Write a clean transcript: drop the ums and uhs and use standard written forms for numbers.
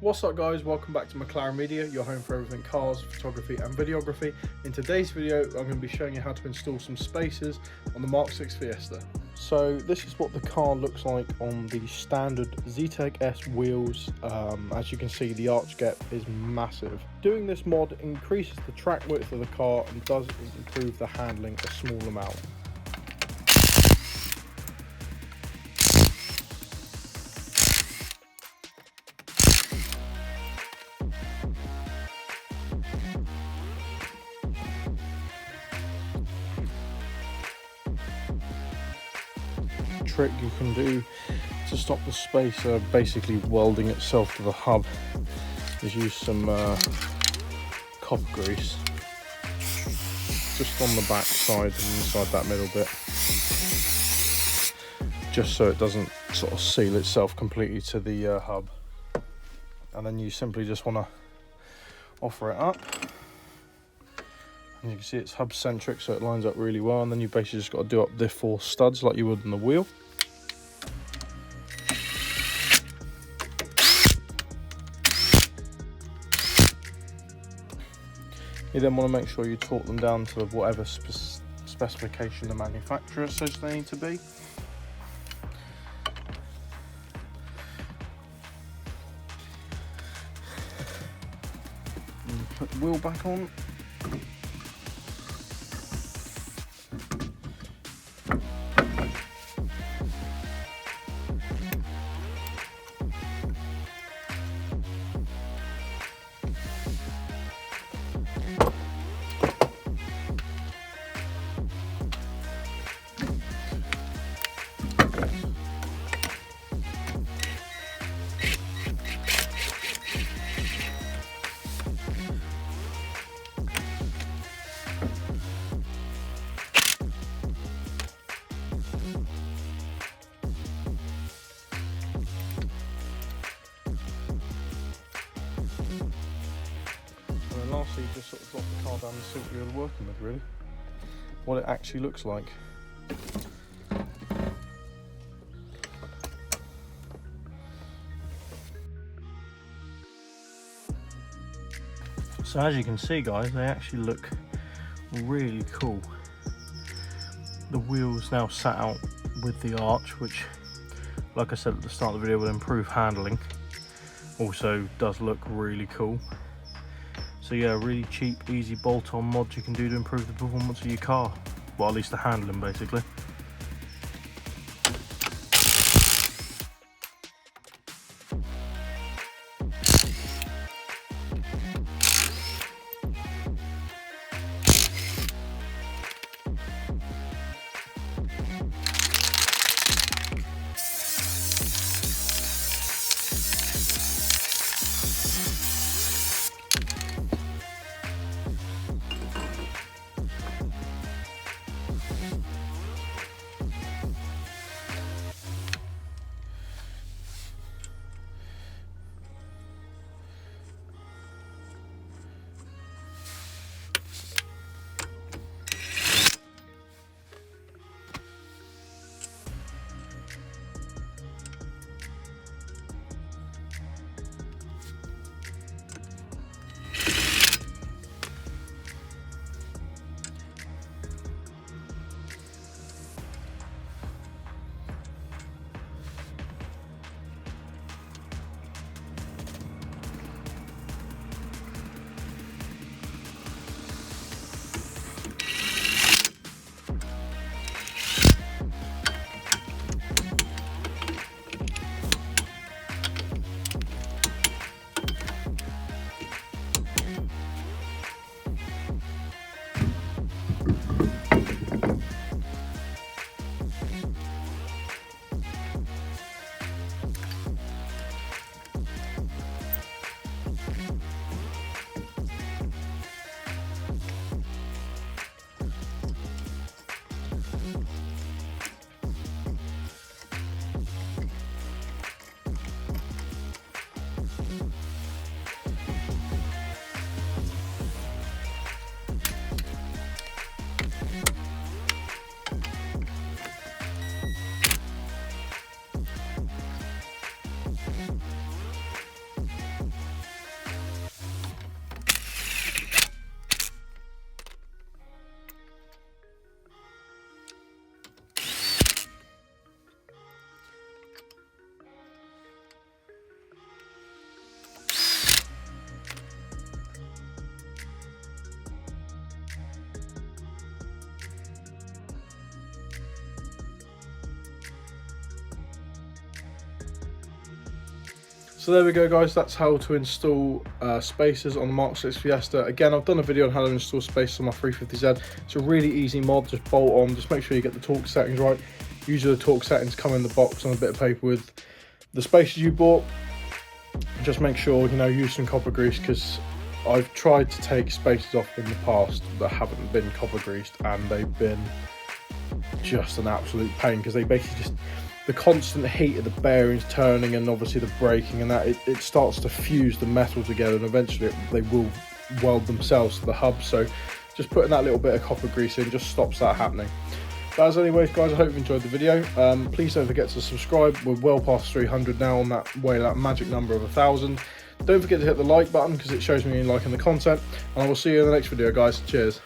What's up guys, welcome back to McLaren Media, your home for everything cars, photography and videography. In today's video I'm going to be showing you how to install some spacers on the Mk6 Fiesta. So this is what the car looks like on the standard Zetec S wheels. As you can see, the arch gap is massive. Doing this mod increases the track width of the car and does improve the handling a small amount. Trick you can do to stop the spacer basically welding itself to the hub is use some copper grease just on the back side and inside that middle bit, just so it doesn't sort of seal itself completely to the hub. And then you simply just want to offer it up, and you can see it's hub centric, so it lines up really well. And then you basically just got to do up the 4 studs like you would on the wheel. You then want to make sure you torque them down to whatever specification the manufacturer says they need to be. And put the wheel back on. And then lastly, you just sort of drop the car down and see what you're working with, really. What it actually looks like. So as you can see guys, they actually look really cool. The wheels now sat out with the arch, which, like I said at the start of the video, will improve handling. Also does look really cool. So yeah, really cheap, easy bolt-on mods you can do to improve the performance of your car. Well, at least the handling, basically. So there we go guys, that's how to install spacers on the Mk6 Fiesta. Again, I've done a video on how to install spacers on my 350Z. It's a really easy mod, just bolt on, just make sure you get the torque settings right. Usually the torque settings come in the box on a bit of paper with the spacers you bought. Just make sure, you know, use some copper grease, because I've tried to take spacers off in the past that haven't been copper greased and they've been just an absolute pain, because they basically just, the constant heat of the bearings turning and obviously the braking and that, it starts to fuse the metal together, and eventually they will weld themselves to the hub. So just putting that little bit of copper grease in just stops that happening. But as anyways guys, I hope you enjoyed the video. Please don't forget to subscribe. We're well past 300 now, on that way, that magic number of 1,000. Don't forget to hit the like button because it shows me you liking the content, and I will see you in the next video guys. Cheers.